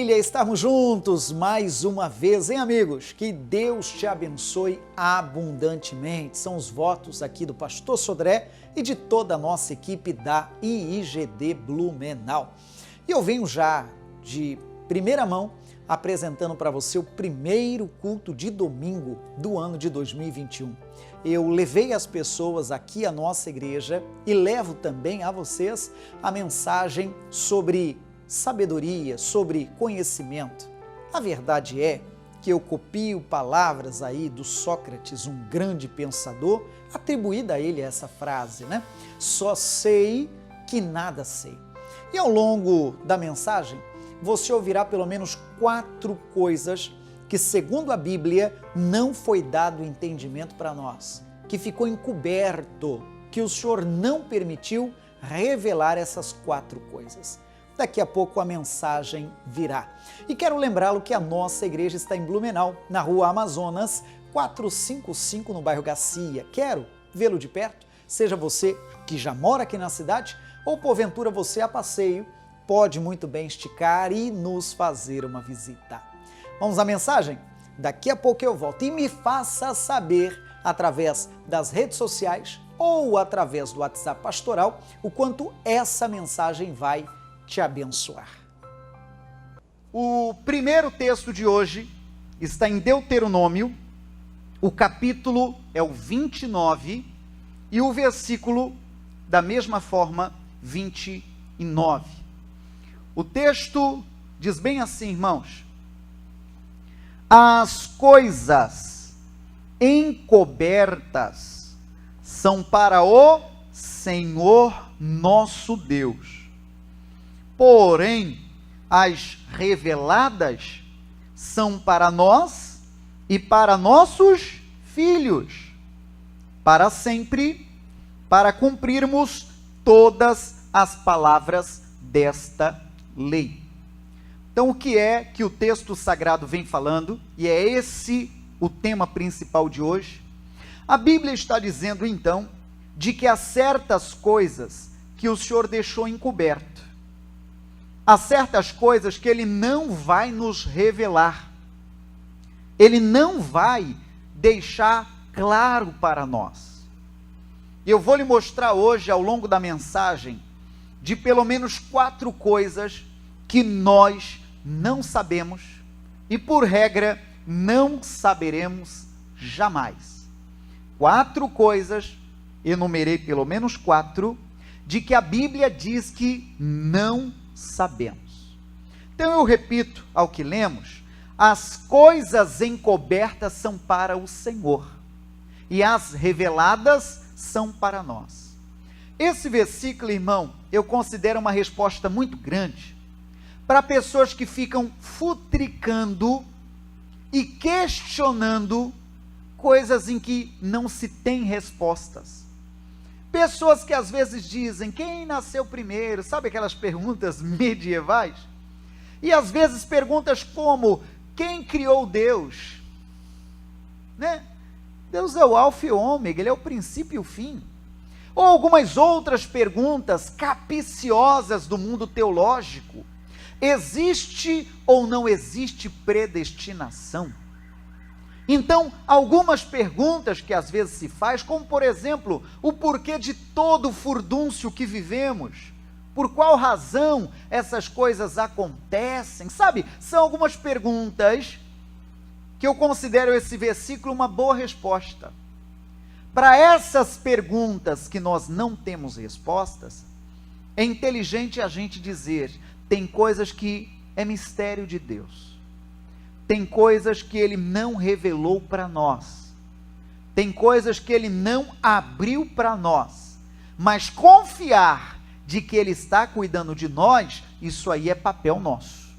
maravilha estarmos juntos mais uma vez, hein, amigos? Que Deus te abençoe abundantemente. São os votos aqui do pastor Sodré e de toda a nossa equipe da IIGD Blumenau. E eu venho já de primeira mão apresentando para você o primeiro culto de domingo do ano de 2021. Eu levei as pessoas aqui à nossa igreja e levo também a vocês a mensagem sobre sabedoria, sobre conhecimento. A verdade é que eu copio palavras aí do Sócrates, um grande pensador, atribuída a ele essa frase, né? Só sei que nada sei. E ao longo da mensagem, você ouvirá pelo menos 4 coisas que, segundo a Bíblia, não foi dado entendimento para nós, que ficou encoberto, que o Senhor não permitiu revelar essas 4 coisas. Daqui a pouco a mensagem virá. E quero lembrá-lo que a nossa igreja está em Blumenau, na rua Amazonas, 455, no bairro Garcia. Quero vê-lo de perto, seja você que já mora aqui na cidade ou porventura você a passeio, pode muito bem esticar e nos fazer uma visita. Vamos à mensagem? Daqui a pouco eu volto e me faça saber através das redes sociais ou através do WhatsApp pastoral o quanto essa mensagem vai te abençoar. O primeiro texto de hoje está em Deuteronômio, o capítulo é o 29 e o versículo da mesma forma 29. O texto diz bem assim, irmãos: as coisas encobertas são para o Senhor nosso Deus. Porém, as reveladas são para nós e para nossos filhos, para sempre, para cumprirmos todas as palavras desta lei. Então, o que é que o texto sagrado vem falando? E é esse o tema principal de hoje. A Bíblia está dizendo, então, de que há certas coisas que o Senhor deixou encoberto. Há certas coisas que Ele não vai nos revelar. Ele não vai deixar claro para nós. Eu vou lhe mostrar hoje, ao longo da mensagem, de pelo menos 4 coisas que nós não sabemos e, por regra, não saberemos jamais. 4 coisas, enumerei pelo menos 4, de que a Bíblia diz que não sabemos. Então eu repito ao que lemos: as coisas encobertas são para o Senhor e as reveladas são para nós. Esse versículo, irmão, eu considero uma resposta muito grande para pessoas que ficam futricando e questionando coisas em que não se tem respostas. Pessoas que às vezes dizem, quem nasceu primeiro? Sabe aquelas perguntas medievais? E às vezes perguntas como, quem criou Deus? Né? Deus é o alfa e o ômega, Ele é o princípio e o fim. Ou algumas outras perguntas capciosas do mundo teológico. Existe ou não existe predestinação? Então, algumas perguntas que às vezes se faz, como por exemplo, o porquê de todo o furdúncio que vivemos, por qual razão essas coisas acontecem, sabe? São algumas perguntas que eu considero esse versículo uma boa resposta. Para essas perguntas que nós não temos respostas, é inteligente a gente dizer, tem coisas que é mistério de Deus. Tem coisas que Ele não revelou para nós. Tem coisas que Ele não abriu para nós. Mas confiar de que Ele está cuidando de nós, isso aí é papel nosso.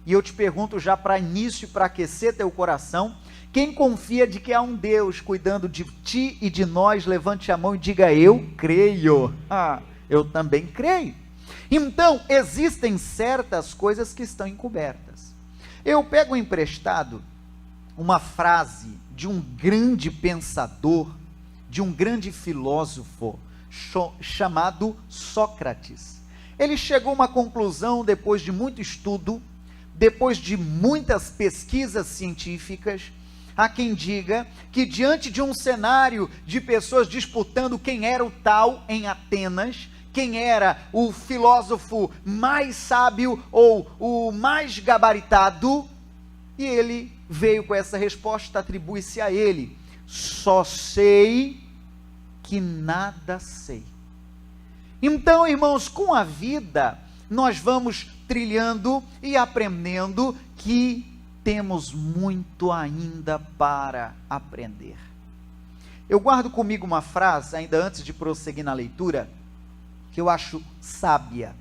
E eu te pergunto já para início, para aquecer teu coração, quem confia de que há um Deus cuidando de ti e de nós, levante a mão e diga, eu creio. Eu também creio. Então, existem certas coisas que estão encobertas. Eu pego emprestado uma frase de um grande pensador, de um grande filósofo, chamado Sócrates. Ele chegou a uma conclusão, depois de muito estudo, depois de muitas pesquisas científicas, há quem diga que diante de um cenário de pessoas disputando quem era o tal em Atenas, quem era o filósofo mais sábio ou o mais gabaritado, e ele veio com essa resposta, atribui-se a ele: só sei que nada sei. Então, irmãos, com a vida, nós vamos trilhando e aprendendo que temos muito ainda para aprender. Eu guardo comigo uma frase, ainda antes de prosseguir na leitura, que eu acho sábia.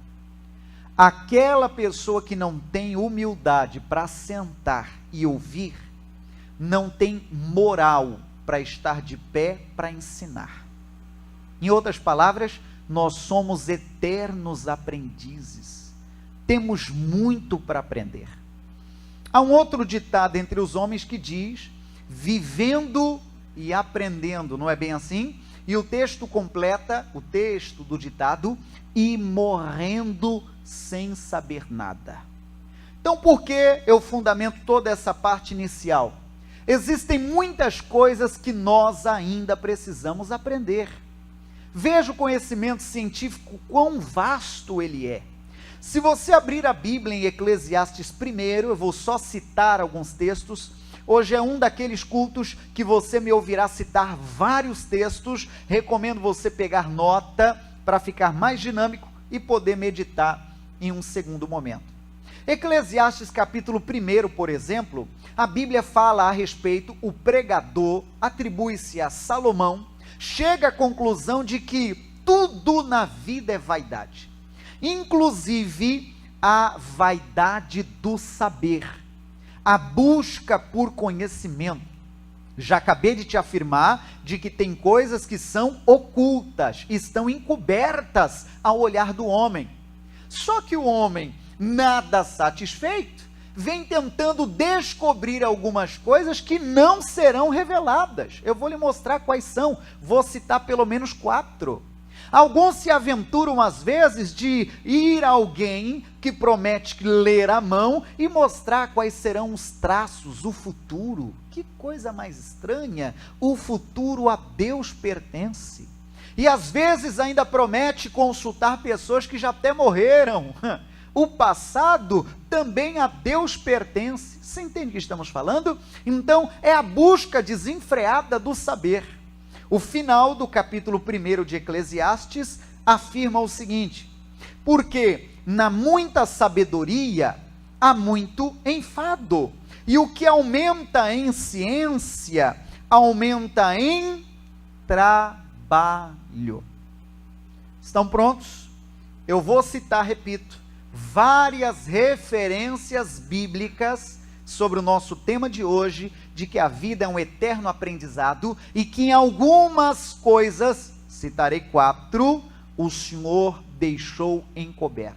Aquela pessoa que não tem humildade para sentar e ouvir, não tem moral para estar de pé para ensinar. Em outras palavras, nós somos eternos aprendizes. Temos muito para aprender. Há um outro ditado entre os homens que diz: vivendo e aprendendo, não é bem assim? E o texto completa, o texto do ditado: e morrendo sem saber nada. Então, por que eu fundamento toda essa parte inicial? Existem muitas coisas que nós ainda precisamos aprender. Veja o conhecimento científico, quão vasto ele é. Se você abrir a Bíblia em Eclesiastes 1, eu vou só citar alguns textos. Hoje é um daqueles cultos que você me ouvirá citar vários textos. Recomendo você pegar nota para ficar mais dinâmico e poder meditar em um segundo momento. Eclesiastes capítulo 1, por exemplo, a Bíblia fala a respeito, o pregador atribui-se a Salomão, chega à conclusão de que tudo na vida é vaidade, inclusive a vaidade do saber, a busca por conhecimento. Já acabei de te afirmar de que tem coisas que são ocultas, estão encobertas ao olhar do homem. Só que o homem, nada satisfeito, vem tentando descobrir algumas coisas que não serão reveladas. Eu vou lhe mostrar quais são, vou citar pelo menos 4. Alguns se aventuram às vezes de ir a alguém que promete ler a mão e mostrar quais serão os traços, o futuro. Que coisa mais estranha, o futuro a Deus pertence. E às vezes ainda promete consultar pessoas que já até morreram. O passado também a Deus pertence. Você entende o que estamos falando? Então é a busca desenfreada do saber. O final do capítulo 1 de Eclesiastes afirma o seguinte: porque na muita sabedoria há muito enfado, e o que aumenta em ciência, aumenta em trabalho. Estão prontos? Eu vou citar, repito, várias referências bíblicas sobre o nosso tema de hoje, de que a vida é um eterno aprendizado, e que em algumas coisas, citarei 4, o Senhor deixou encoberto.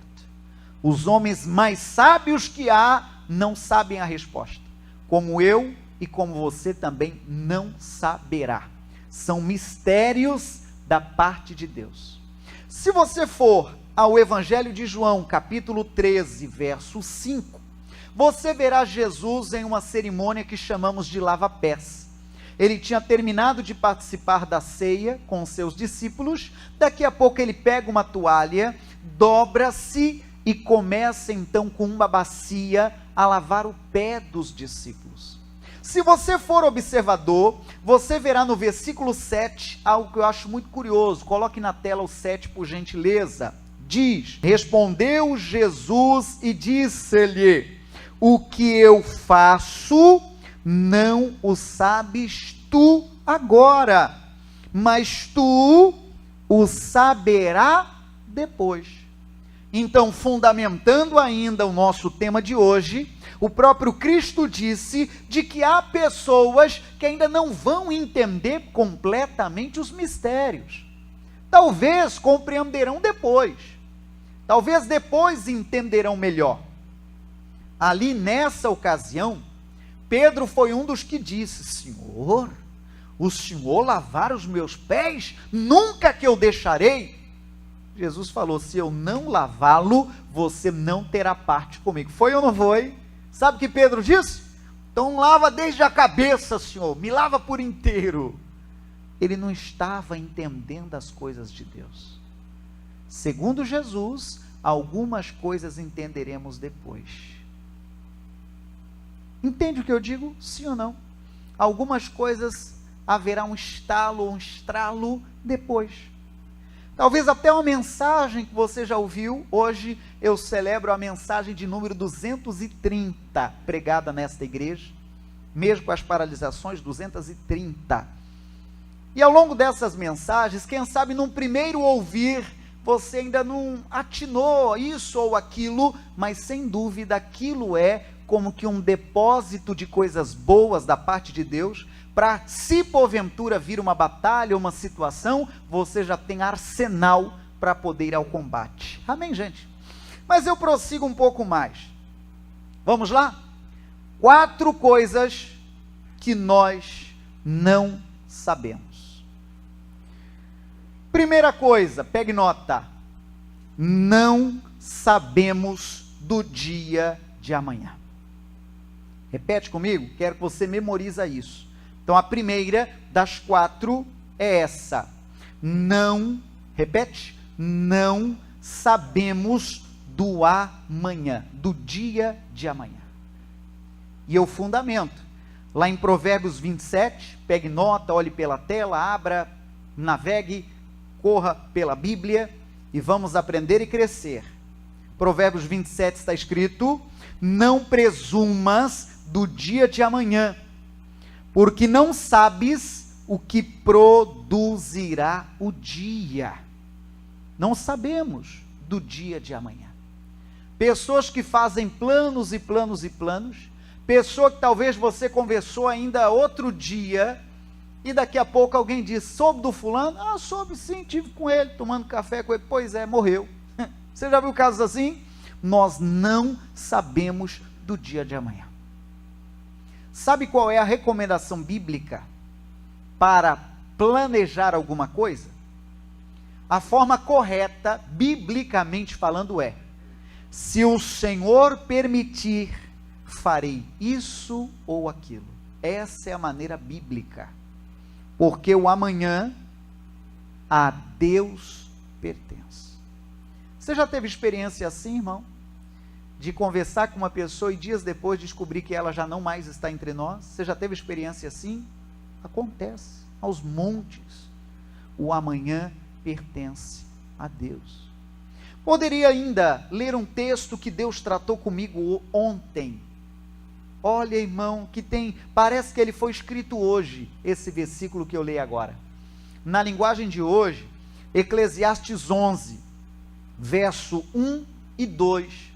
Os homens mais sábios que há não sabem a resposta, como eu e como você também não saberá. São mistérios da parte de Deus. Se você for ao Evangelho de João, capítulo 13, verso 5, você verá Jesus em uma cerimônia que chamamos de lava-pés. Ele tinha terminado de participar da ceia com seus discípulos. Daqui a pouco ele pega uma toalha, dobra-se e começa então com uma bacia a lavar o pé dos discípulos. Se você for observador, você verá no versículo 7 algo que eu acho muito curioso. Coloque na tela o 7, por gentileza. Diz: respondeu Jesus e disse-lhe: o que eu faço, não o sabes tu agora, mas tu o saberá depois. Então, fundamentando ainda o nosso tema de hoje, o próprio Cristo disse de que há pessoas que ainda não vão entender completamente os mistérios. Talvez compreenderão depois, talvez depois entenderão melhor. Ali nessa ocasião, Pedro foi um dos que disse: Senhor, o Senhor lavar os meus pés? Nunca que eu deixarei. Jesus falou: se eu não lavá-lo, você não terá parte comigo. Foi ou não foi? Sabe o que Pedro disse? Então lava desde a cabeça, Senhor, me lava por inteiro. Ele não estava entendendo as coisas de Deus. Segundo Jesus, algumas coisas entenderemos depois. Entende o que eu digo? Sim ou não? Algumas coisas haverá um estalo ou um estralo depois. Talvez até uma mensagem que você já ouviu. Hoje eu celebro a mensagem de número 230 pregada nesta igreja, mesmo com as paralisações, 230. E ao longo dessas mensagens, quem sabe num primeiro ouvir, você ainda não atinou isso ou aquilo, mas sem dúvida aquilo é como que um depósito de coisas boas da parte de Deus, para se porventura vir uma batalha, uma situação, você já tem arsenal para poder ir ao combate. Amém, gente? Mas eu prossigo um pouco mais. Vamos lá? 4 coisas que nós não sabemos. Primeira coisa, pegue nota. Não sabemos do dia de amanhã. Repete comigo, quero que você memorize isso. Então a primeira das 4 é essa. Não, repete, não sabemos do amanhã, do dia de amanhã. E eu fundamento, lá em Provérbios 27, pegue nota, olhe pela tela, abra, navegue, corra pela Bíblia e vamos aprender e crescer. Provérbios 27 está escrito: não presumas do dia de amanhã, porque não sabes o que produzirá o dia. Não sabemos do dia de amanhã. Pessoas que fazem planos e planos e planos, pessoa que talvez você conversou ainda outro dia, e daqui a pouco alguém diz: soube do fulano? Ah, soube sim, estive com ele, tomando café com ele. Pois é, morreu. Você já viu casos assim? Nós não sabemos do dia de amanhã. Sabe qual é a recomendação bíblica para planejar alguma coisa? A forma correta, biblicamente falando, é: se o Senhor permitir, farei isso ou aquilo. Essa é a maneira bíblica. Porque o amanhã a Deus pertence. Você já teve experiência assim, irmão? De conversar com uma pessoa e dias depois descobrir que ela já não mais está entre nós? Você já teve experiência assim? Acontece, aos montes. O amanhã pertence a Deus. Poderia ainda ler um texto que Deus tratou comigo ontem. Olha, irmão, que parece que ele foi escrito hoje, esse versículo que eu leio agora. Na linguagem de hoje, Eclesiastes 11, verso 1 e 2,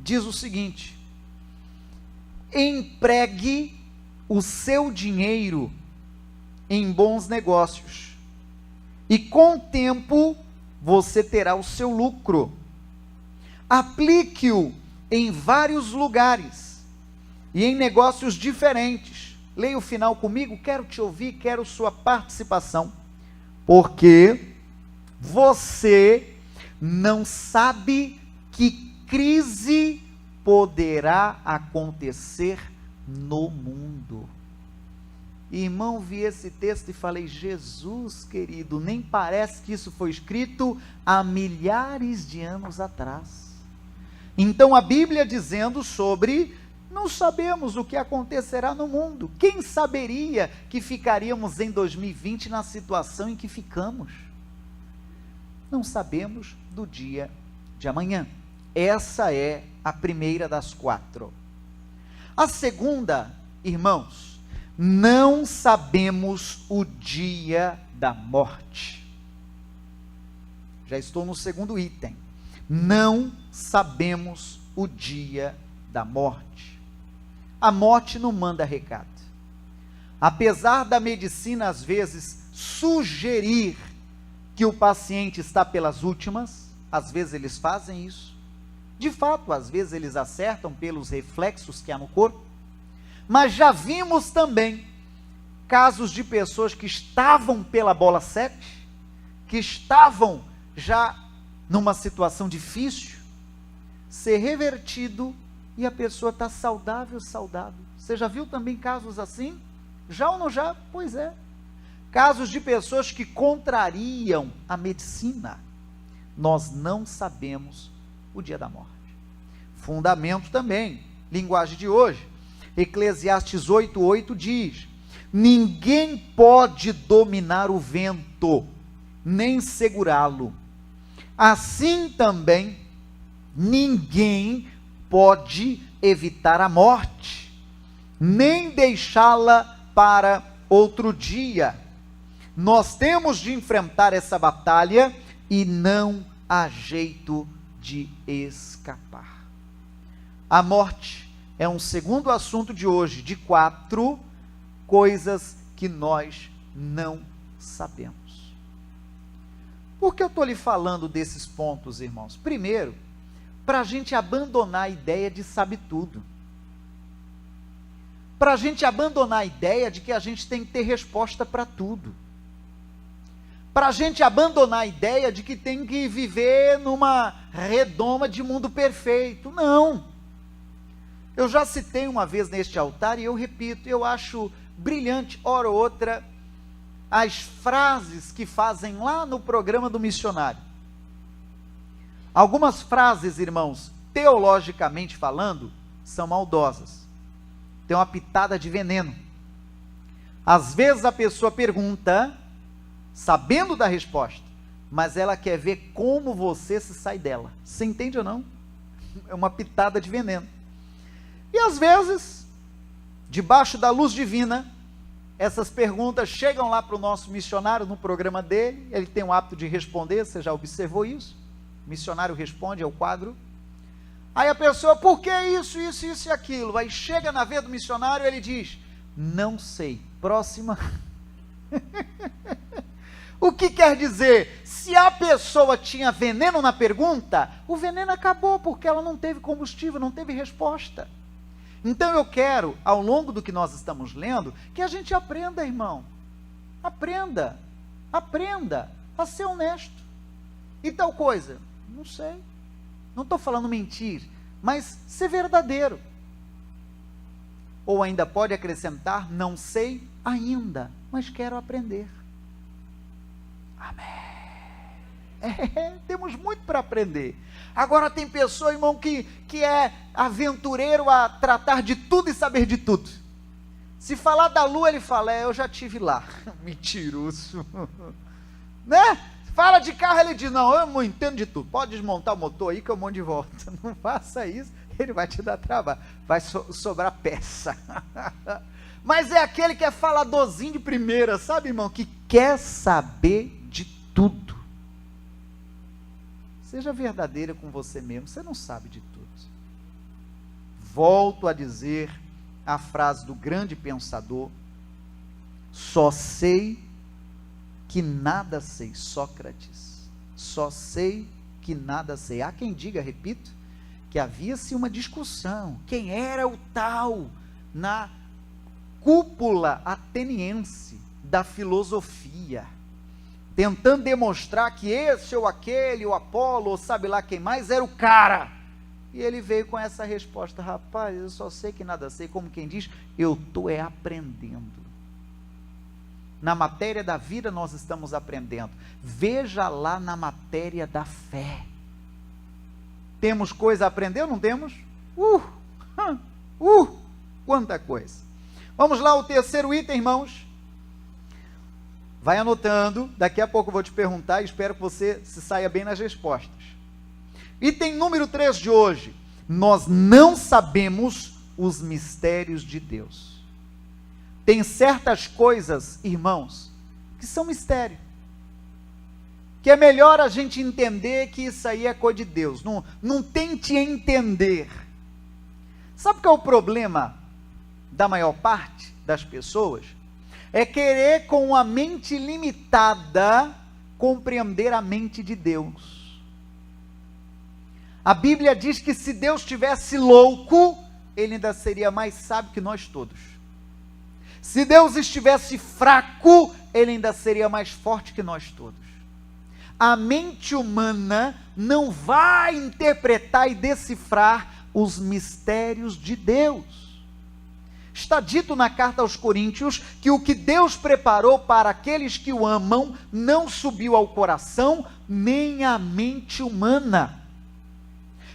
diz o seguinte: empregue o seu dinheiro em bons negócios, e com o tempo você terá o seu lucro. Aplique-o em vários lugares e em negócios diferentes. Leia o final comigo, quero te ouvir, quero sua participação. Porque você não sabe que crise poderá acontecer no mundo. Irmão, vi esse texto e falei: Jesus querido, nem parece que isso foi escrito há milhares de anos atrás. Então a Bíblia dizendo sobre: não sabemos o que acontecerá no mundo. Quem saberia que ficaríamos em 2020 na situação em que ficamos? Não sabemos do dia de amanhã. Essa é a primeira das 4. A segunda, irmãos, não sabemos o dia da morte. Já estou no segundo item. Não sabemos o dia da morte. A morte não manda recado. Apesar da medicina às vezes sugerir que o paciente está pelas últimas, às vezes eles fazem isso. De fato, às vezes eles acertam pelos reflexos que há no corpo. Mas já vimos também casos de pessoas que estavam pela bola 7, que estavam já numa situação difícil, ser revertido e a pessoa está saudável. Você já viu também casos assim? Já ou não já? Pois é. Casos de pessoas que contrariam a medicina. Nós não sabemos o dia da morte. Fundamento também, linguagem de hoje. Eclesiastes 8:8 diz: ninguém pode dominar o vento, nem segurá-lo. Assim também, ninguém pode evitar a morte, nem deixá-la para outro dia. Nós temos de enfrentar essa batalha e não há jeito de escapar. A morte é um segundo assunto de hoje, de 4 coisas que nós não sabemos. Por que eu estou lhe falando desses pontos, irmãos? Primeiro, para a gente abandonar a ideia de sabe tudo. Para a gente abandonar a ideia de que a gente tem que ter resposta para tudo. Para a gente abandonar a ideia de que tem que viver numa redoma de mundo perfeito. Não. Eu já citei uma vez neste altar e eu repito, eu acho brilhante, hora ou outra, as frases que fazem lá no programa do missionário. Algumas frases, irmãos, teologicamente falando, são maldosas. Tem uma pitada de veneno. Às vezes a pessoa pergunta, sabendo da resposta, mas ela quer ver como você se sai dela. Você entende ou não? É uma pitada de veneno. E às vezes, debaixo da luz divina, essas perguntas chegam lá para o nosso missionário no programa dele, ele tem o hábito de responder, você já observou isso? O missionário responde, é o quadro. Aí a pessoa, por que isso e aquilo? Aí chega na vez do missionário, ele diz, não sei, próxima. O que quer dizer? Se a pessoa tinha veneno na pergunta, o veneno acabou, porque ela não teve combustível, não teve resposta. Então eu quero, ao longo do que nós estamos lendo, que a gente aprenda, irmão. Aprenda a ser honesto. E tal coisa? Não sei. Não estou falando mentir, mas ser verdadeiro. Ou ainda pode acrescentar, não sei ainda, mas quero aprender. Amém. Temos muito para aprender. Agora tem pessoa, irmão, que é aventureiro a tratar de tudo e saber de tudo. Se falar da lua, ele fala, eu já tive lá. Mentiroso. Né? Fala de carro, ele diz, não, eu não entendo de tudo. Pode desmontar o motor aí que eu monto de volta. Não faça isso, ele vai te dar trabalho. Vai sobrar peça. Mas é aquele que é faladorzinho de primeira, sabe, irmão? Que quer saber de tudo. Seja verdadeira com você mesmo, você não sabe de tudo. Volto a dizer a frase do grande pensador, só sei que nada sei, Sócrates, só sei que nada sei. Há quem diga, repito, que havia-se uma discussão, quem era o tal na cúpula ateniense da filosofia, tentando demonstrar que esse ou aquele, o Apolo, ou sabe lá quem mais, era o cara. E ele veio com essa resposta, rapaz, eu só sei que nada sei, como quem diz, eu estou aprendendo. Na matéria da vida nós estamos aprendendo. Veja lá na matéria da fé. Temos coisa a aprender ou não temos? Quanta coisa. Vamos lá, o terceiro item, irmãos. Vai anotando, daqui a pouco eu vou te perguntar e espero que você se saia bem nas respostas. Item número 3 de hoje, nós não sabemos os mistérios de Deus. Tem certas coisas, irmãos, que são mistério, que é melhor a gente entender que isso aí é coisa de Deus, não tente entender. Sabe qual é o problema da maior parte das pessoas? É querer com a mente limitada compreender a mente de Deus. A Bíblia diz que se Deus estivesse louco, ele ainda seria mais sábio que nós todos. Se Deus estivesse fraco, ele ainda seria mais forte que nós todos. A mente humana não vai interpretar e decifrar os mistérios de Deus. Está dito na carta aos Coríntios que o que Deus preparou para aqueles que o amam não subiu ao coração nem à mente humana.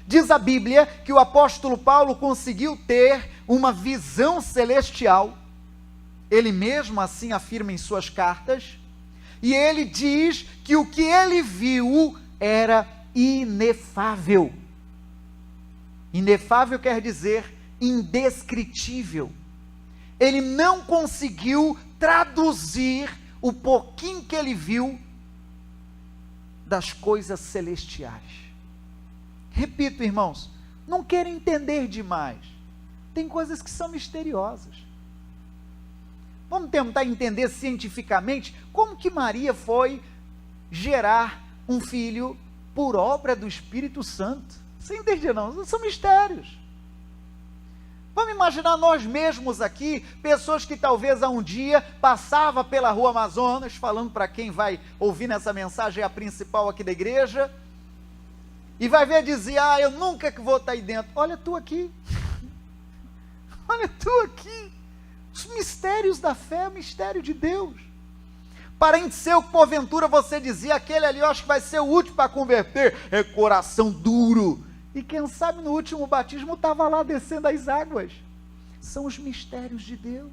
Diz a Bíblia que o apóstolo Paulo conseguiu ter uma visão celestial. Ele mesmo assim afirma em suas cartas. E ele diz que o que ele viu era inefável. Inefável quer dizer indescritível. Ele não conseguiu traduzir o pouquinho que ele viu das coisas celestiais. Repito, irmãos, não quero entender demais. Tem coisas que são misteriosas. Vamos tentar entender cientificamente como que Maria foi gerar um filho por obra do Espírito Santo. Você entende não? São mistérios. Vamos imaginar nós mesmos aqui, pessoas que talvez há um dia passava pela rua Amazonas, falando para quem vai ouvir nessa mensagem, é a principal aqui da igreja, e vai ver dizer, eu nunca que vou estar aí dentro. Olha tu aqui. Olha tu aqui. Os mistérios da fé, o mistério de Deus. Parente seu que porventura você dizia, aquele ali eu acho que vai ser o último para converter, é coração duro. E quem sabe no último batismo estava lá descendo as águas. São os mistérios de Deus.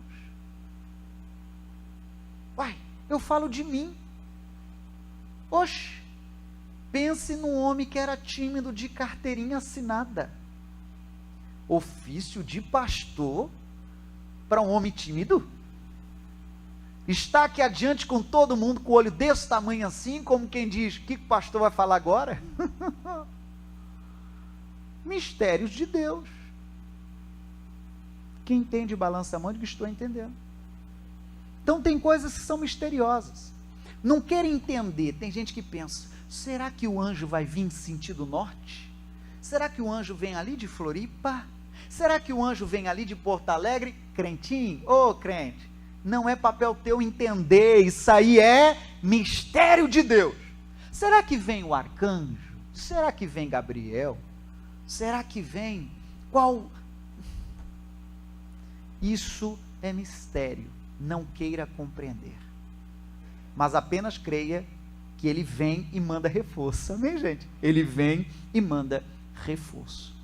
Uai, eu falo de mim. Oxe, pense num homem que era tímido, de carteirinha assinada. Ofício de pastor para um homem tímido? Está aqui adiante com todo mundo com o olho desse tamanho assim, como quem diz, o que o pastor vai falar agora? Mistérios de Deus. Quem entende balança a mão, digo, estou entendendo. Então tem coisas que são misteriosas. Não querem entender. Tem gente que pensa, será que o anjo vai vir em sentido norte? Será que o anjo vem ali de Floripa? Será que o anjo vem ali de Porto Alegre? Crentinho? Ô crente, não é papel teu entender, isso aí é mistério de Deus. Será que vem o arcanjo? Será que vem Gabriel? Será que vem? Qual? Isso é mistério. Não queira compreender. Mas apenas creia que ele vem e manda reforço. Amém, gente? Ele vem e manda reforço.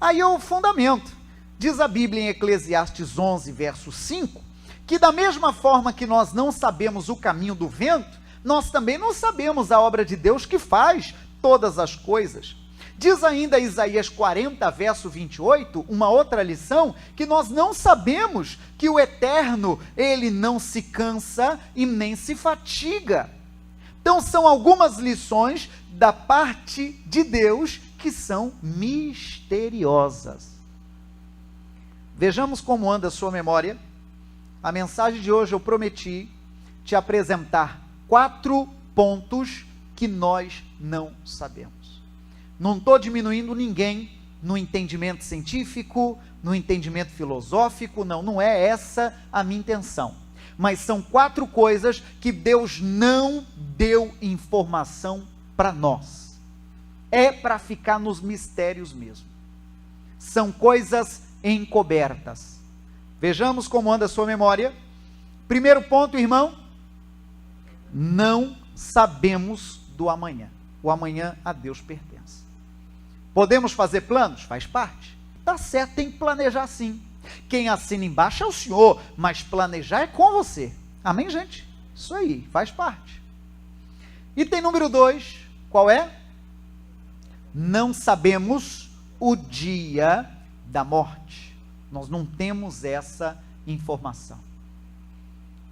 Aí é o fundamento. Diz a Bíblia em Eclesiastes 11, verso 5, que da mesma forma que nós não sabemos o caminho do vento, nós também não sabemos a obra de Deus que faz todas as coisas. Diz ainda Isaías 40, verso 28, uma outra lição, que nós não sabemos que o Eterno, ele não se cansa e nem se fatiga. Então são algumas lições da parte de Deus que são misteriosas. Vejamos como anda a sua memória. A mensagem de hoje eu prometi te apresentar 4 pontos que nós não sabemos. Não estou diminuindo ninguém no entendimento científico, no entendimento filosófico, não é essa a minha intenção. Mas são 4 coisas que Deus não deu informação para nós. É para ficar nos mistérios mesmo. São coisas encobertas. Vejamos como anda a sua memória. Primeiro ponto, irmão, não sabemos do amanhã. O amanhã a Deus pertence. Podemos fazer planos? Faz parte. Tá certo, tem que planejar sim. Quem assina embaixo é o Senhor, mas planejar é com você. Amém, gente? Isso aí, faz parte. Item número 2, qual é? Não sabemos o dia da morte. Nós não temos essa informação.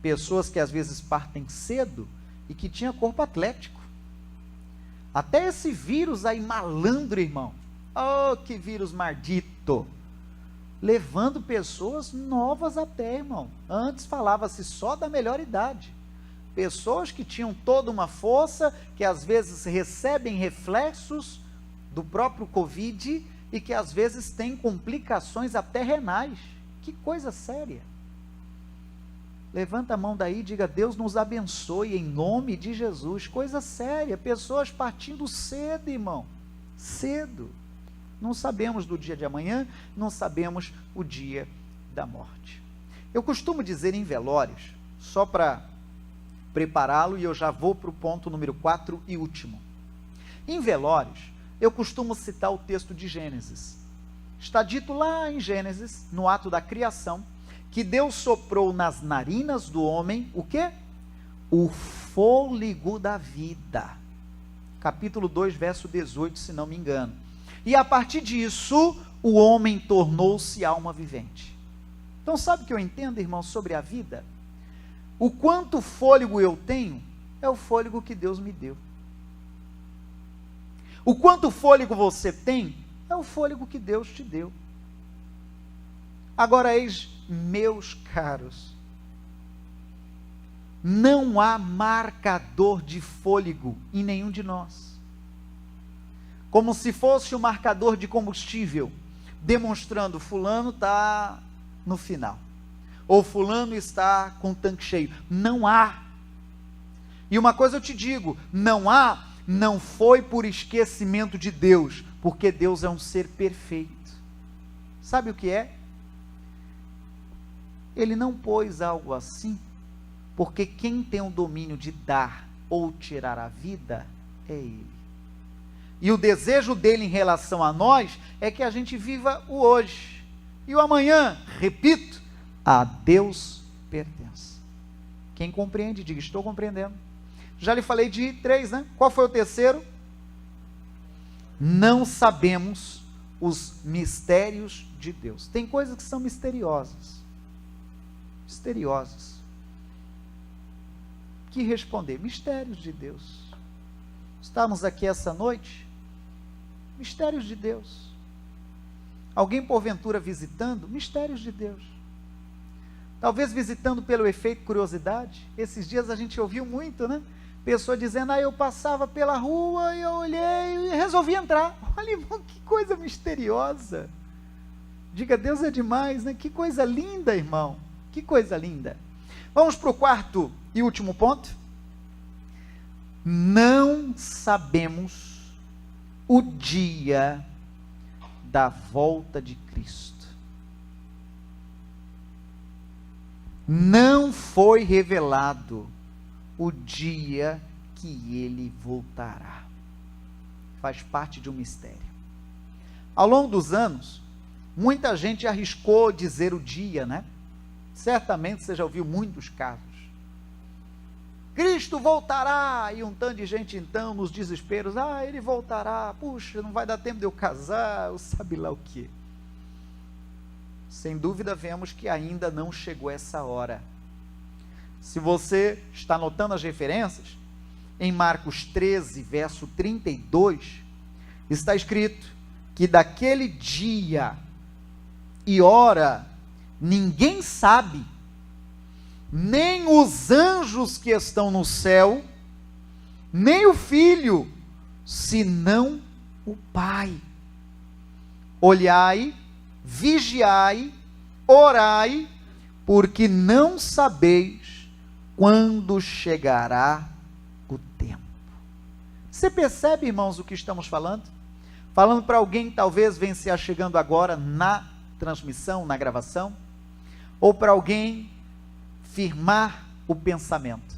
Pessoas que às vezes partem cedo e que tinham corpo atlético. Até esse vírus aí malandro, irmão. Oh, que vírus maldito. Levando pessoas novas até, irmão. Antes falava-se só da melhor idade. Pessoas que tinham toda uma força, que às vezes recebem reflexos do próprio Covid e que às vezes têm complicações até renais. Que coisa séria. Levanta a mão daí e diga, Deus nos abençoe em nome de Jesus. Coisa séria, pessoas partindo cedo, irmão. Cedo. Não sabemos do dia de amanhã, não sabemos o dia da morte. Eu costumo dizer em velórios, só para prepará-lo, e eu já vou para o ponto número 4 e último. Em velórios, eu costumo citar o texto de Gênesis. Está dito lá em Gênesis, no ato da criação, que Deus soprou nas narinas do homem, o quê? O fôlego da vida. Capítulo 2, verso 18, se não me engano. E a partir disso, o homem tornou-se alma vivente. Então sabe o que eu entendo, irmão, sobre a vida? O quanto fôlego eu tenho, é o fôlego que Deus me deu. O quanto fôlego você tem, é o fôlego que Deus te deu. Agora, eis, meus caros, não há marcador de fôlego em nenhum de nós. Como se fosse um marcador de combustível, demonstrando fulano está no final, ou fulano está com o tanque cheio. Não há. E uma coisa eu te digo, não há, não foi por esquecimento de Deus, porque Deus é um ser perfeito. Sabe o que é? Ele não pôs algo assim, porque quem tem o domínio de dar ou tirar a vida é Ele. E o desejo dele em relação a nós é que a gente viva o hoje. E o amanhã, repito, a Deus pertence. Quem compreende, diga, estou compreendendo. Já lhe falei de 3, né? Qual foi o terceiro? Não sabemos os mistérios de Deus. Tem coisas que são misteriosas. Misteriosas. Que responder? Mistérios de Deus. Estamos aqui essa noite. Mistérios de Deus. Alguém porventura visitando? Mistérios de Deus. Talvez visitando pelo efeito curiosidade. Esses dias a gente ouviu muito, né? Pessoa dizendo, eu passava pela rua e eu olhei e resolvi entrar. Olha, irmão, que coisa misteriosa. Diga, Deus é demais, né? Que coisa linda, irmão. Que coisa linda. Vamos para o 4º e último ponto. Não sabemos o dia da volta de Cristo. Não foi revelado o dia que ele voltará. Faz parte de um mistério. Ao longo dos anos, muita gente arriscou dizer o dia, né? Certamente você já ouviu muitos casos. Cristo voltará, e um tanto de gente então nos desesperos, ele voltará, puxa, não vai dar tempo de eu casar, ou sabe lá o quê. Sem dúvida vemos que ainda não chegou essa hora. Se você está anotando as referências, em Marcos 13, verso 32, está escrito que daquele dia e hora ninguém sabe, nem os anjos que estão no céu, nem o Filho, senão o Pai. Olhai, vigiai, orai, porque não sabeis quando chegará o tempo. Você percebe, irmãos, o que estamos falando? Falando para alguém que talvez venha se achegando agora na transmissão, na gravação, ou para alguém firmar o pensamento.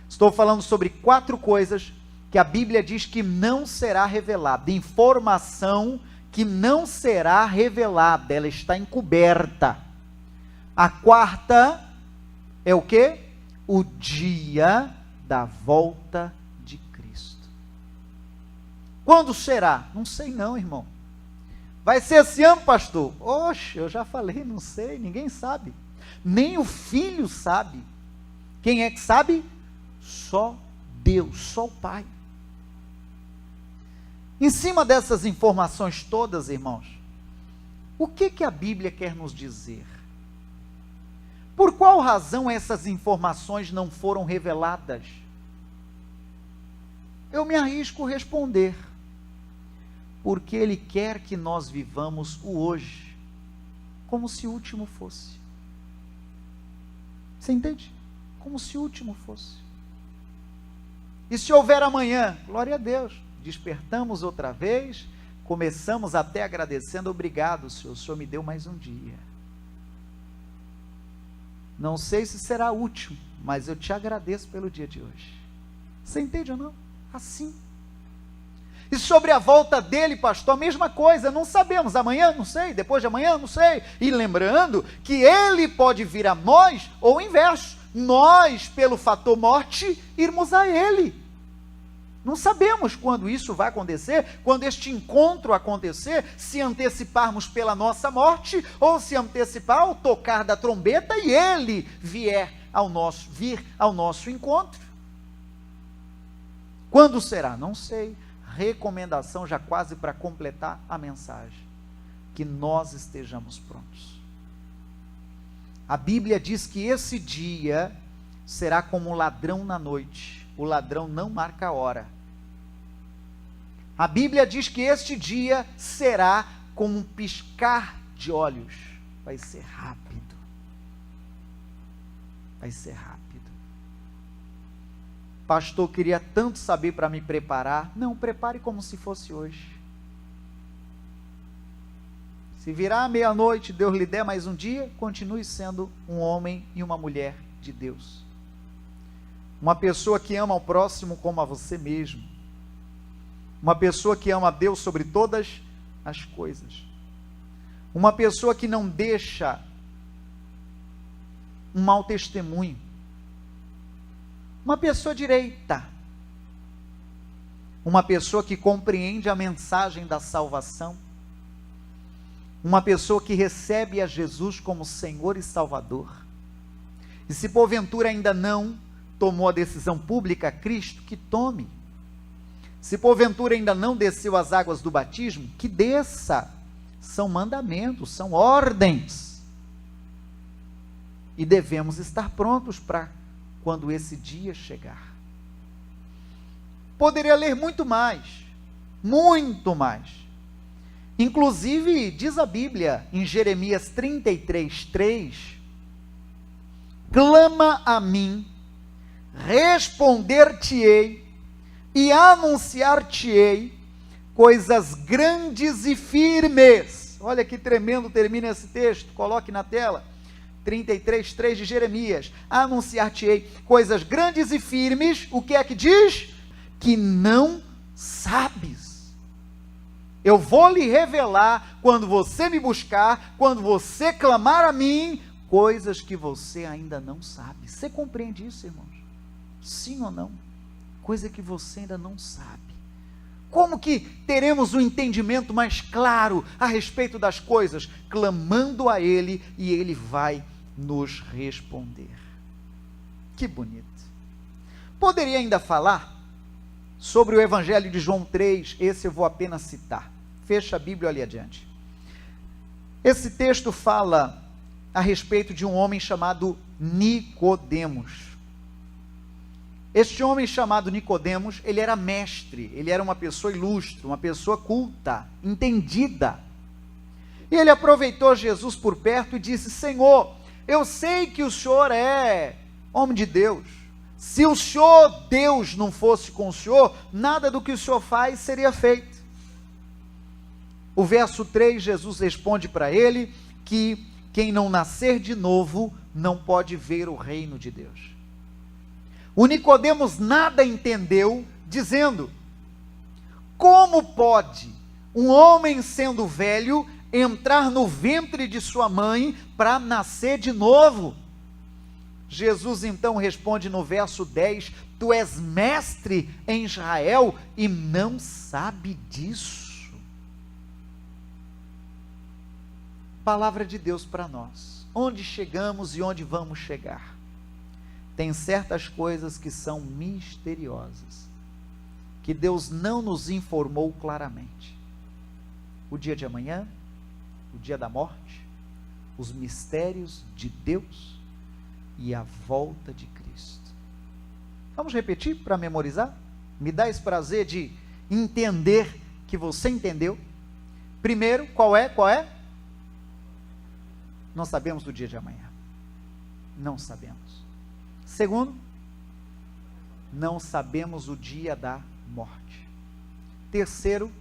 Estou falando sobre 4 coisas que a Bíblia diz que não será revelada, informação que não será revelada, ela está encoberta. A 4ª é o quê? O dia da volta de Cristo. Quando será? Não sei não, irmão. Vai ser esse ano, pastor? Oxe, eu já falei, não sei, ninguém sabe. Nem o Filho sabe. Quem é que sabe? Só Deus, só o Pai. Em cima dessas informações todas, irmãos, o que a Bíblia quer nos dizer? Por qual razão essas informações não foram reveladas? Eu me arrisco a responder. Porque Ele quer que nós vivamos o hoje, como se o último fosse. Você entende? Como se o último fosse. E se houver amanhã, glória a Deus, despertamos outra vez, começamos até agradecendo: obrigado, Senhor, o Senhor me deu mais um dia. Não sei se será o último, mas eu te agradeço pelo dia de hoje. Você entende ou não? Assim. E sobre a volta dele, pastor, a mesma coisa, não sabemos, amanhã, não sei, depois de amanhã, não sei. E lembrando que ele pode vir a nós, ou o inverso, nós, pelo fator morte, irmos a ele. Não sabemos quando isso vai acontecer, quando este encontro acontecer, se anteciparmos pela nossa morte, ou se antecipar ao tocar da trombeta e ele vir ao nosso encontro. Quando será? Não sei. Recomendação já quase para completar a mensagem: que nós estejamos prontos. A Bíblia diz que esse dia será como um ladrão na noite. O ladrão não marca a hora. A Bíblia diz que este dia será como um piscar de olhos. Vai ser rápido. Vai ser rápido. Pastor, queria tanto saber para me preparar. Não, prepare como se fosse hoje. Se virar à meia-noite, Deus lhe der mais um dia, continue sendo um homem e uma mulher de Deus. Uma pessoa que ama ao próximo como a você mesmo. Uma pessoa que ama a Deus sobre todas as coisas. Uma pessoa que não deixa um mau testemunho. Uma pessoa direita. Uma pessoa que compreende a mensagem da salvação. Uma pessoa que recebe a Jesus como Senhor e Salvador. E se porventura ainda não tomou a decisão pública a Cristo, que tome. Se porventura ainda não desceu as águas do batismo, que desça. São mandamentos, são ordens. E devemos estar prontos para quando esse dia chegar. Poderia ler muito mais. Muito mais. Inclusive, diz a Bíblia, em Jeremias 33:3, clama a mim, responder-te-ei, e anunciar-te-ei coisas grandes e firmes. Olha que tremendo termina esse texto, coloque na tela. 33:3 de Jeremias. Anunciar-te-ei coisas grandes e firmes. O que é que diz? Que não sabes. Eu vou lhe revelar quando você me buscar, quando você clamar a mim, coisas que você ainda não sabe. Você compreende isso, irmãos? Sim ou não? Coisa que você ainda não sabe. Como que teremos um entendimento mais claro a respeito das coisas? Clamando a Ele, e Ele vai nos responder. Que bonito. Poderia ainda falar sobre o Evangelho de João 3, esse eu vou apenas citar. Fecha a Bíblia ali adiante. Esse texto fala a respeito de um homem chamado Nicodemos. Este homem chamado Nicodemos, ele era mestre, ele era uma pessoa ilustre, uma pessoa culta, entendida. E ele aproveitou Jesus por perto e disse: Senhor, eu sei que o Senhor é homem de Deus. Se o Senhor, Deus, não fosse com o Senhor, nada do que o Senhor faz seria feito. O verso 3, Jesus responde para ele que quem não nascer de novo não pode ver o reino de Deus. O Nicodemos nada entendeu, dizendo: como pode um homem sendo velho entrar no ventre de sua mãe para nascer de novo? Jesus então responde no verso 10: tu és mestre em Israel e não sabe disso? Palavra de Deus para nós. Onde chegamos e onde vamos chegar? Tem certas coisas que são misteriosas, que Deus não nos informou claramente. O dia de amanhã, o dia da morte, os mistérios de Deus e a volta de Cristo. Vamos repetir para memorizar? Me dá esse prazer de entender que você entendeu. Primeiro, qual é? Não sabemos do dia de amanhã. Não sabemos. Segundo, não sabemos o dia da morte. Terceiro,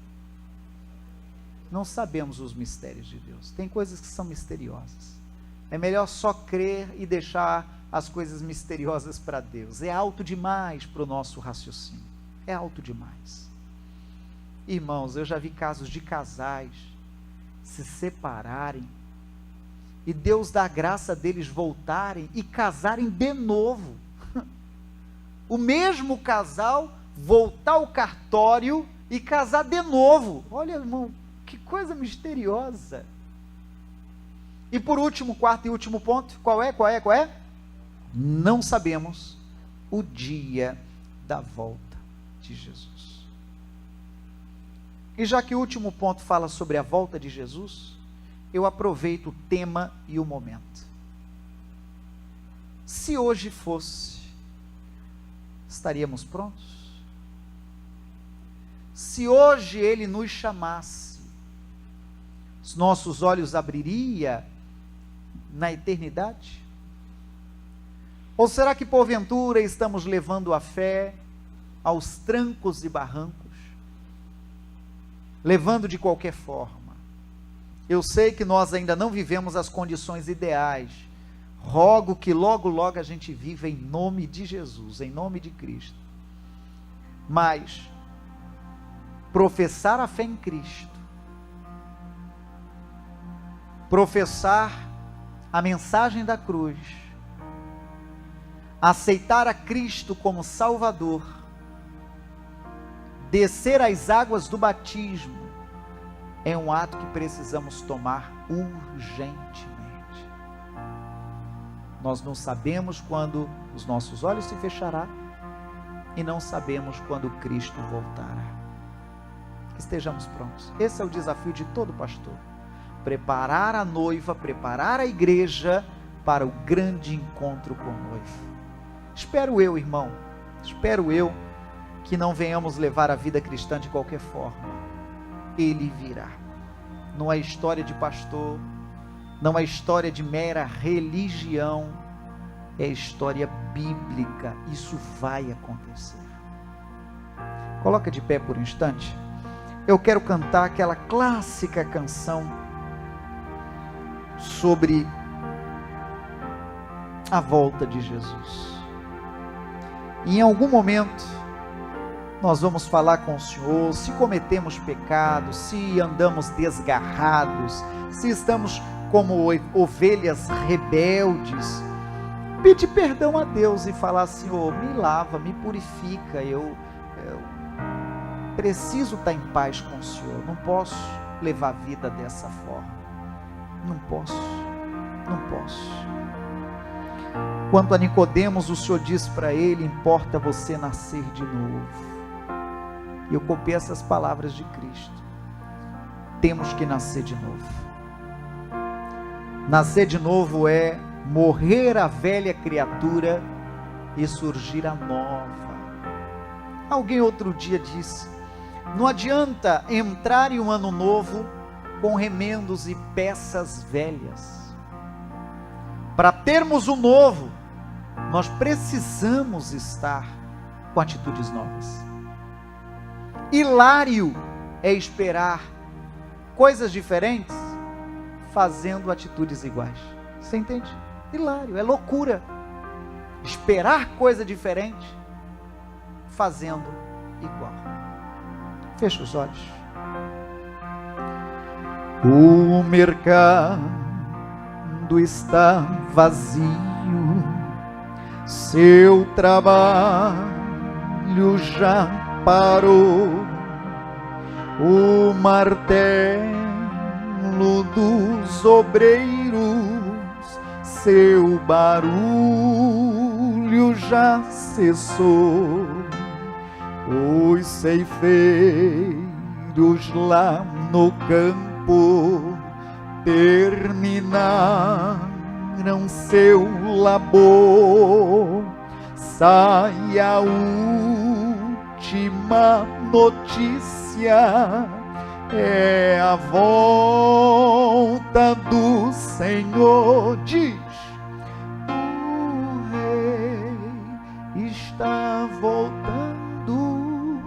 não sabemos os mistérios de Deus. Tem coisas que são misteriosas. É melhor só crer e deixar as coisas misteriosas para Deus. É alto demais para o nosso raciocínio. É alto demais. Irmãos, eu já vi casos de casais se separarem e Deus dá a graça deles voltarem e casarem de novo. O mesmo casal voltar ao cartório e casar de novo. Olha, irmão, que coisa misteriosa. E por último, quarto e último ponto, qual é? Não sabemos o dia da volta de Jesus. E já que o último ponto fala sobre a volta de Jesus, eu aproveito o tema e o momento. Se hoje fosse, estaríamos prontos? Se hoje Ele nos chamasse, os nossos olhos abririam na eternidade? Ou será que porventura estamos levando a fé aos trancos e barrancos? Levando de qualquer forma. Eu sei que nós ainda não vivemos as condições ideais. Rogo que logo, logo a gente viva em nome de Jesus, em nome de Cristo. Mas professar a fé em Cristo, professar a mensagem da cruz, aceitar a Cristo como Salvador, descer às águas do batismo, é um ato que precisamos tomar urgentemente. Nós não sabemos quando os nossos olhos se fecharão e não sabemos quando Cristo voltará. Estejamos prontos. Esse é o desafio de todo pastor. Preparar a noiva, preparar a igreja para o grande encontro com o noivo. Espero eu, irmão, espero eu que não venhamos levar a vida cristã de qualquer forma. Ele virá. Não é história de pastor, não é história de mera religião, é história bíblica. Isso vai acontecer. Coloca de pé por um instante. Eu quero cantar aquela clássica canção sobre a volta de Jesus. E em algum momento nós vamos falar com o Senhor, se cometemos pecados, se andamos desgarrados, se estamos como ovelhas rebeldes, pedir perdão a Deus e falar: Senhor, me lava, me purifica, eu preciso estar em paz com o Senhor, não posso levar a vida dessa forma, não posso. Quanto a Nicodemos, o Senhor disse para ele: importa você nascer de novo. E eu copiei essas palavras de Cristo. Temos que nascer de novo. Nascer de novo é morrer a velha criatura e surgir a nova. Alguém outro dia disse: não adianta entrar em um ano novo com remendos e peças velhas. Para termos o novo, nós precisamos estar com atitudes novas. Hilário é esperar coisas diferentes fazendo atitudes iguais. Você entende? Hilário, é loucura. Esperar coisa diferente fazendo igual. Fecha os olhos. O mercado está vazio, seu trabalho já parou, o martelo dos obreiros, seu barulho já cessou, os ceifeiros lá no campo terminaram seu labor. Sai a última notícia, é a volta do Senhor. Diz: o Rei está voltando,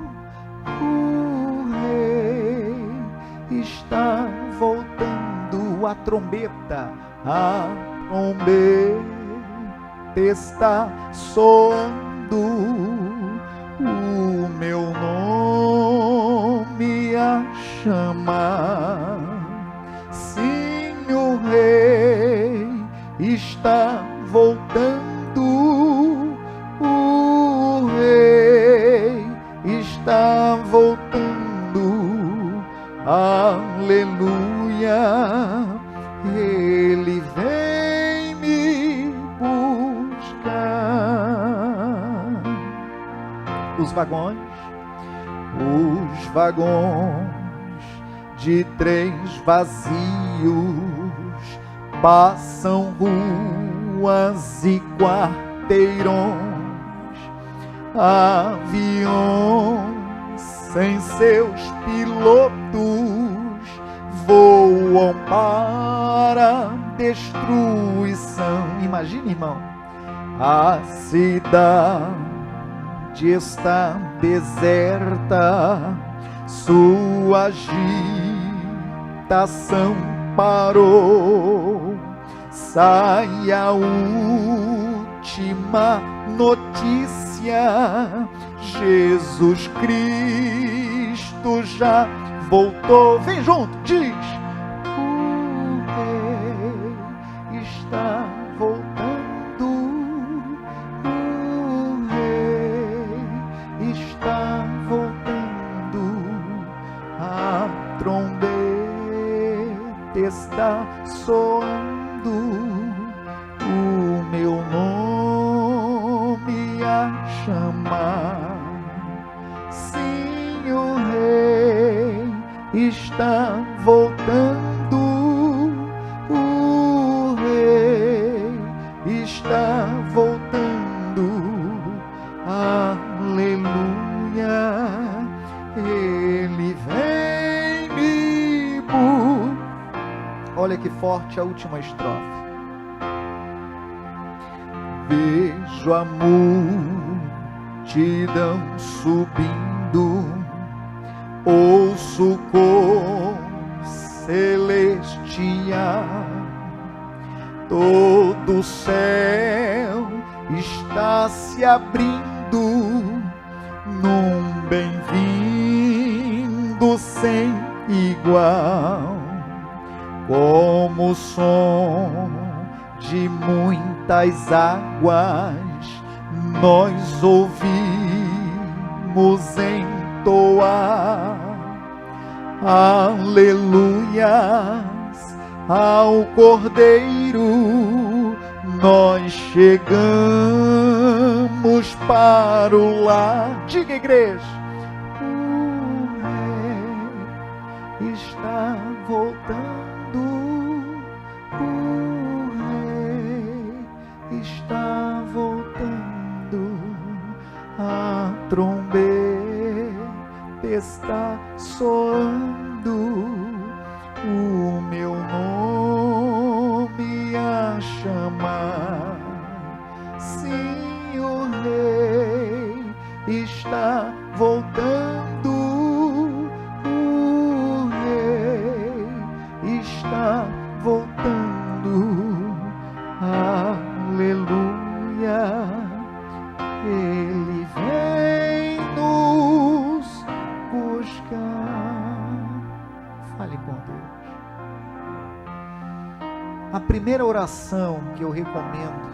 o Rei está trombeta está soando, o meu nome a chamar. Sim, o Rei está voltando, o Rei está voltando, aleluia, Ele vem me buscar. Os vagões de trens vazios passam ruas e quarteirões, aviões sem seus pilotos voam para destruição. Imagine, irmão, a cidade está deserta, sua agitação parou. Sai a última notícia: Jesus Cristo já voltou. Vem junto, diz: o Rei está voltando, o Rei está voltando, a trombeta está soando, o meu nome a chamar. Sim, o Rei está voltando, o Rei está voltando, aleluia, Ele vem me buscar. Olha que forte a última estrofe. Vejo a multidão subindo, ouço o cor celestial, todo o céu está se abrindo num bem-vindo sem igual, como o som de muitas águas nós ouvimos entoar aleluias ao Cordeiro. Nós chegamos para o lar. Diga, igreja: o Rei está voltando, o Rei está voltando, a trombeta está soando, o meu nome a chamar. Sim, o Rei está voltando, o Rei está voltando, aleluia, Ele vem nos buscar. Fale com Deus. A primeira oração que eu recomendo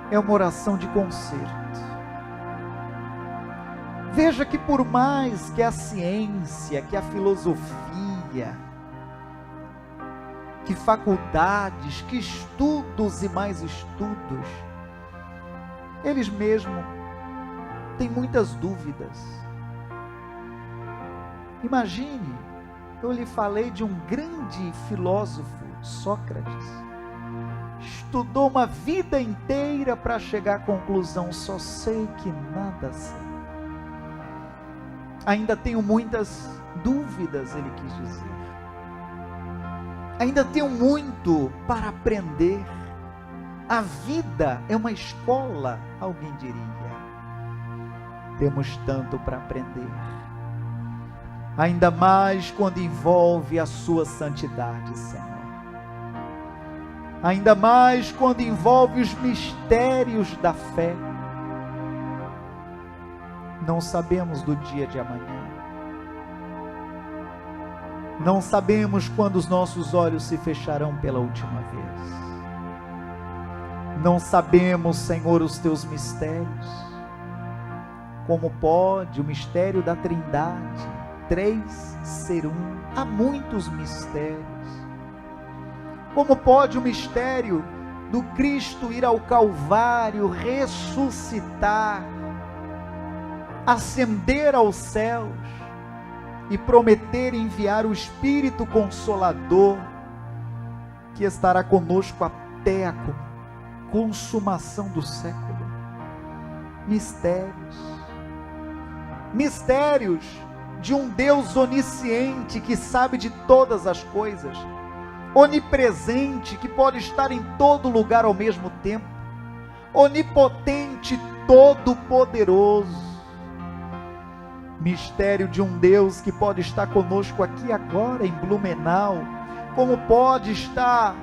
é uma oração de conserto. Veja que por mais que a ciência, que a filosofia, que faculdades, que estudos e mais estudos, eles mesmos têm muitas dúvidas. Imagine, eu lhe falei de um grande filósofo, Sócrates. Estudou uma vida inteira para chegar à conclusão: só sei que nada sei. Ainda tenho muitas dúvidas, ele quis dizer. Ainda tenho muito para aprender. A vida é uma escola, alguém diria. Temos tanto para aprender. ainda mais quando envolve a sua santidade, Senhor. Ainda mais quando envolve os mistérios da fé. Não sabemos do dia de amanhã. Não sabemos quando os nossos olhos se fecharão pela última vez. Não sabemos, Senhor, os teus mistérios. Como pode o mistério da Trindade, 3 ser um? Há muitos mistérios. Como pode o mistério do Cristo ir ao Calvário, ressuscitar, ascender aos céus e prometer enviar o Espírito Consolador, que estará conosco até a consumação do século? Mistérios de um Deus onisciente, que sabe de todas as coisas, onipresente, que pode estar em todo lugar ao mesmo tempo, onipotente, todo-poderoso. Mistério de um Deus que pode estar conosco aqui agora em Blumenau, como pode estar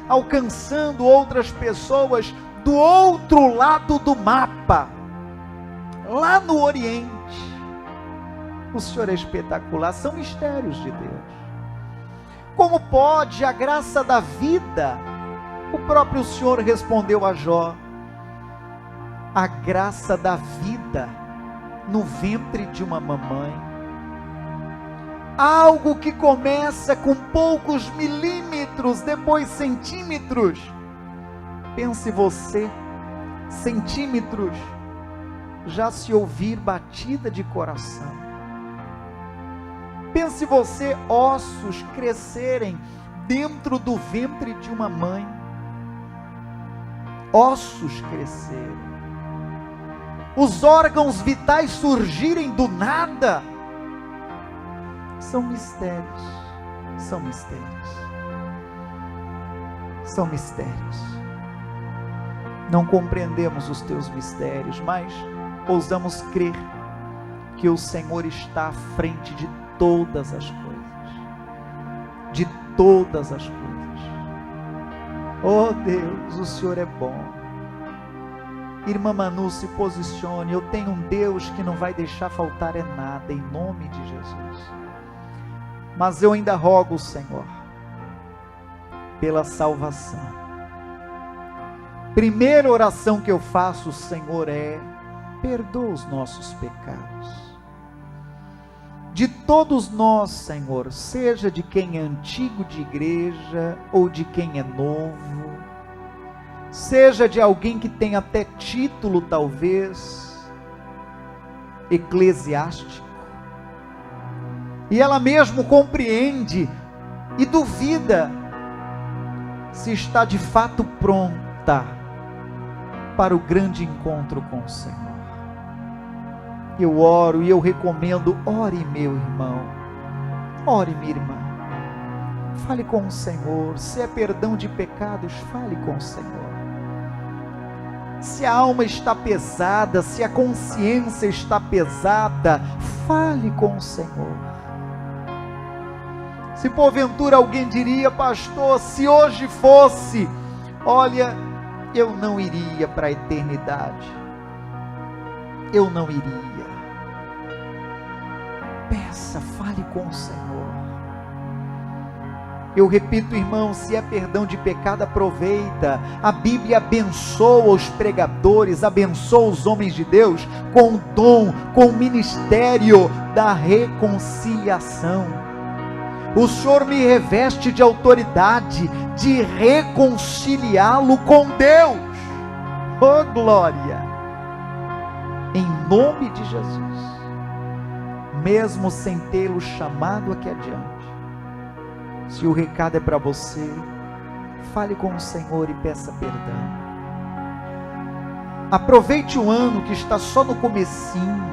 alcançando outras pessoas do outro lado do mapa, lá no Oriente. O Senhor é espetacular, são mistérios de Deus. Como pode a graça da vida? O próprio Senhor respondeu a Jó: a graça da vida no ventre de uma mamãe. Algo que começa com poucos milímetros, depois centímetros. Pense você, centímetros, já se ouvir batida de coração. Pense você, ossos crescerem dentro do ventre de uma mãe. Ossos crescerem. Os órgãos vitais surgirem do nada. São mistérios. São mistérios. São mistérios. Não compreendemos os teus mistérios, mas ousamos crer que o Senhor está à frente de todas as coisas. De todas as coisas. Oh Deus, o Senhor é bom. Irmã Manu, se posicione. Eu tenho um Deus que não vai deixar faltar nada, em nome de Jesus. Mas eu ainda rogo, Senhor, pela salvação. Primeira oração que eu faço, Senhor, é: perdoa os nossos pecados. De todos nós, Senhor, seja de quem é antigo de igreja ou de quem é novo, seja de alguém que tem até título, talvez, eclesiástico, e ela mesmo compreende e duvida se está de fato pronta para o grande encontro com o Senhor. Eu oro e eu recomendo: ore, meu irmão, ore, minha irmã, fale com o Senhor. Se é perdão de pecados, fale com o Senhor. Se a alma está pesada, se a consciência está pesada, fale com o Senhor. Se porventura alguém diria: pastor, se hoje fosse, olha, eu não iria para a eternidade, eu não iria. Peça, fale com o Senhor. Eu repito, irmão, se é perdão de pecado, aproveita. A Bíblia abençoa os pregadores, abençoa os homens de Deus com o dom, com o ministério da reconciliação. O Senhor me reveste de autoridade de reconciliá-lo com Deus. Oh glória! Em nome de Jesus. Mesmo sem tê-lo chamado aqui adiante, se o recado é para você, fale com o Senhor e peça perdão. Aproveite o ano que está só no comecinho.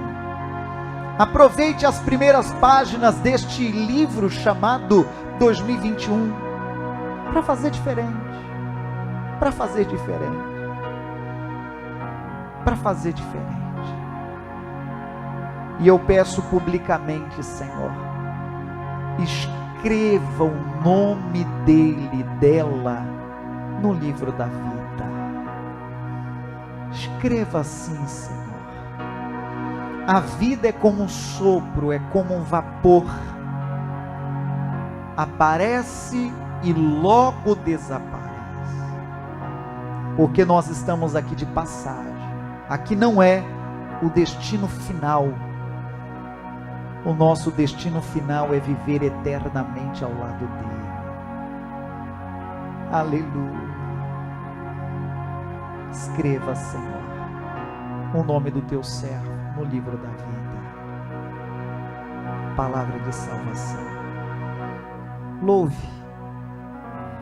Aproveite as primeiras páginas deste livro chamado 2021 para fazer diferente. Para fazer diferente. Para fazer diferente. E eu peço publicamente, Senhor, escreva o nome dele, dela, no livro da vida. Escreva assim, Senhor. A vida é como um sopro, é como um vapor. Aparece e logo desaparece. Porque nós estamos aqui de passagem. Aqui não é o destino final. O nosso destino final é viver eternamente ao lado dele. Aleluia. Escreva, Senhor, o nome do teu servo no livro da vida. Palavra de salvação. Louve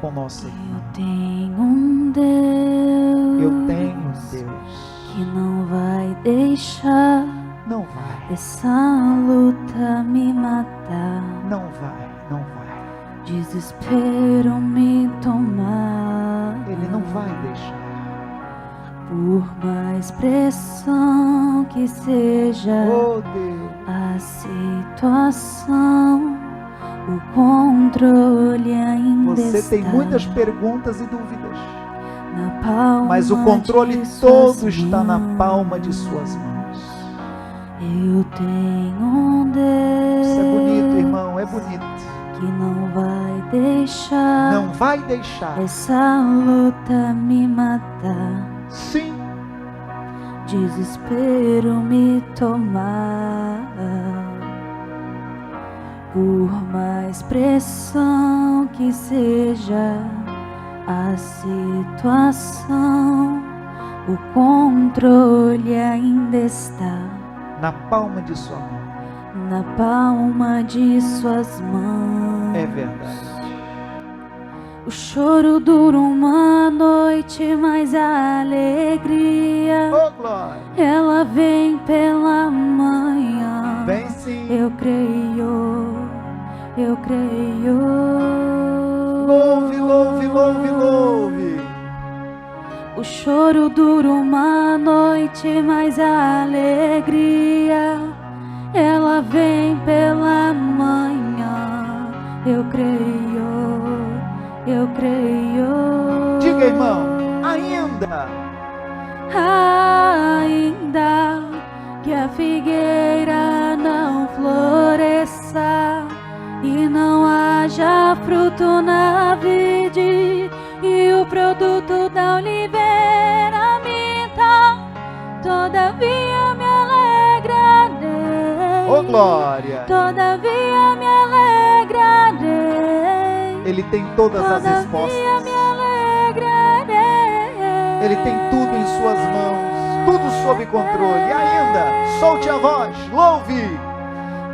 com nosso irmão. Eu tenho um Deus. Eu tenho um Deus que não vai deixar não vai, essa luta me matar. não vai, não vai. Desespero me tomar. Ele não vai deixar. Por mais pressão que seja Oh Deus, a situação, o controle ainda você está tem muitas perguntas e dúvidas, na palma mas o controle de todo suas está na mãos. palma de suas mãos. Eu tenho um Deus. Isso é bonito, irmão, é bonito. Que não vai deixar Não vai deixar. essa luta me matar. Sim, Desespero me tomar. Por mais pressão que seja a situação, o controle ainda está na palma de sua mão. na palma de suas mãos. É verdade. O choro dura uma noite, mas a alegria Oh glória, ela vem pela manhã. vem sim. Eu creio, eu creio. Louve, louve, louve, louve. O choro dura uma noite, mas a alegria ela vem pela manhã. Eu creio, eu creio. Diga, irmão, ainda que a figueira não floresça e não haja fruto na vide e o produto da oliveira minta, todavia me alegrarei. oh glória. Todavia me alegrarei. Ele tem todas as Todavia respostas. me alegrarei. Ele tem tudo em suas mãos, tudo sob controle. E ainda, solte a voz, louve.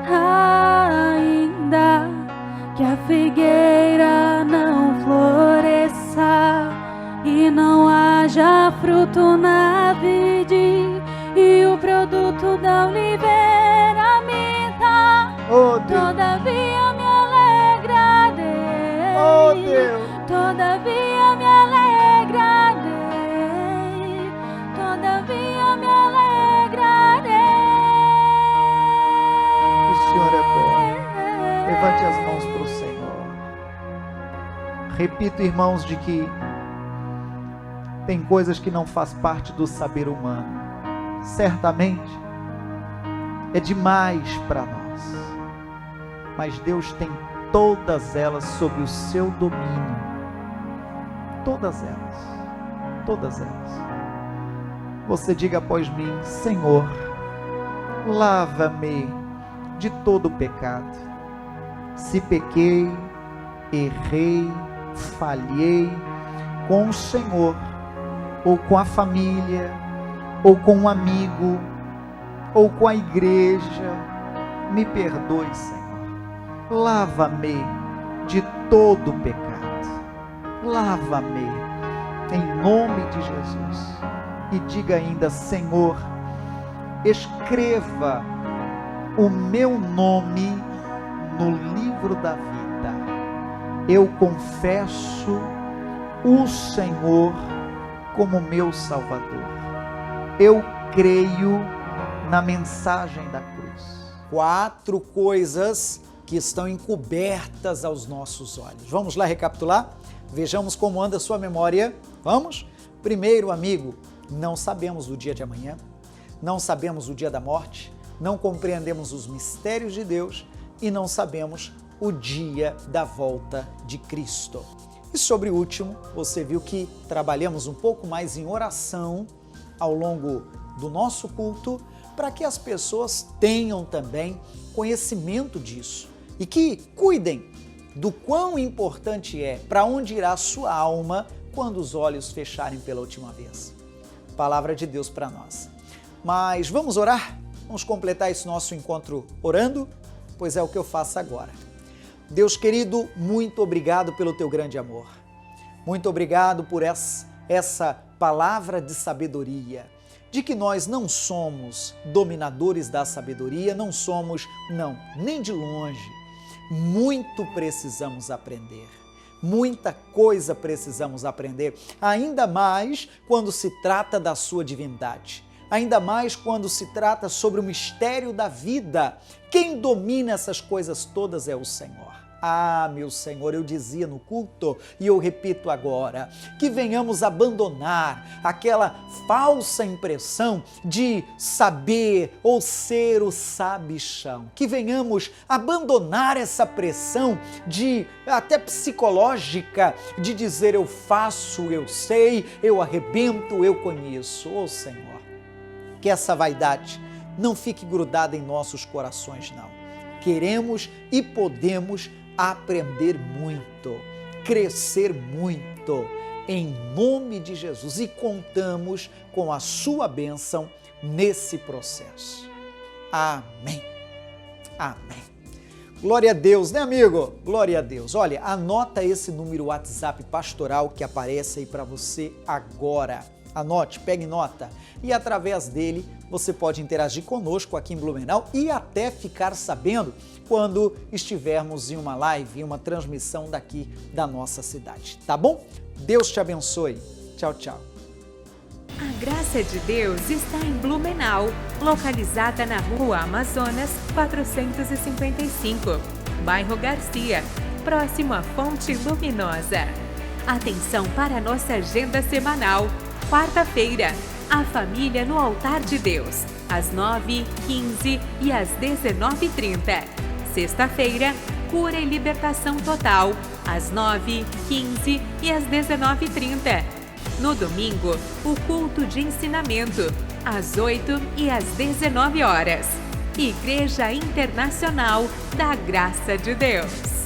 Ainda que a figueira não floresça e não haja fruto na vide e o produto da oliveira minta, Oh Deus, todavia me alegrarei. oh Deus. Todavia me alegrarei. Todavia me alegrarei. O Senhor é bom. Levante as mãos para o Senhor. Repito, irmãos, de que tem coisas que não faz parte do saber humano. Certamente é demais para nós, mas Deus tem todas elas sob o seu domínio. Todas elas, todas elas. Você diga após mim: Senhor, lava-me de todo o pecado. Se pequei, errei, falhei com o Senhor, ou com a família, ou com um amigo, ou com a igreja, me perdoe, Senhor. Lava-me de todo o pecado. Lava-me em nome de Jesus. E diga ainda: Senhor, escreva o meu nome no livro da vida. Eu confesso o Senhor como meu Salvador. Eu creio na mensagem da cruz. 4 coisas que estão encobertas aos nossos olhos. Vamos lá recapitular? Vejamos como anda a sua memória. Vamos? Primeiro, amigo, não sabemos o dia de amanhã, não sabemos o dia da morte, não compreendemos os mistérios de Deus e não sabemos o dia da volta de Cristo. E sobre o último, você viu que trabalhamos um pouco mais em oração ao longo do nosso culto, para que as pessoas tenham também conhecimento disso e que cuidem do quão importante é para onde irá a sua alma quando os olhos fecharem pela última vez. Palavra de Deus para nós. Mas vamos orar? Vamos completar esse nosso encontro orando? Pois é o que eu faço agora. Deus querido, muito obrigado pelo teu grande amor. Muito obrigado por essa palavra de sabedoria, de que nós não somos dominadores da sabedoria, não somos, nem de longe. Muito precisamos aprender. Muita coisa precisamos aprender, ainda mais quando se trata da sua divindade. Ainda mais quando se trata sobre o mistério da vida. Quem domina essas coisas todas é o Senhor. Ah, meu Senhor, eu dizia no culto e eu repito agora, que venhamos abandonar aquela falsa impressão de saber ou ser o sabichão. Que venhamos abandonar essa pressão de até psicológica de dizer eu faço, eu sei, eu arrebento, eu conheço. Ô Senhor, que essa vaidade não fique grudada em nossos corações, não. Queremos e podemos aprender muito, crescer muito, em nome de Jesus, e contamos com a sua bênção nesse processo. Amém. Amém. Glória a Deus, né, amigo? Glória a Deus. Olha, anota esse número WhatsApp pastoral que aparece aí para você agora. Anote, pegue nota. E através dele você pode interagir conosco aqui em Blumenau e até ficar sabendo quando estivermos em uma live, em uma transmissão daqui da nossa cidade. Tá bom? Deus te abençoe. Tchau, tchau. A Graça de Deus está em Blumenau, localizada na Rua Amazonas 455, bairro Garcia, próximo à Fonte Luminosa. Atenção para a nossa agenda semanal. Quarta-feira, a família no altar de Deus, às 9h, 15h e às 19h30. Sexta-feira, cura e libertação total, às 9h, 15h e às 19h30. No domingo, o culto de ensinamento, às 8h e às 19h. Igreja Internacional da Graça de Deus.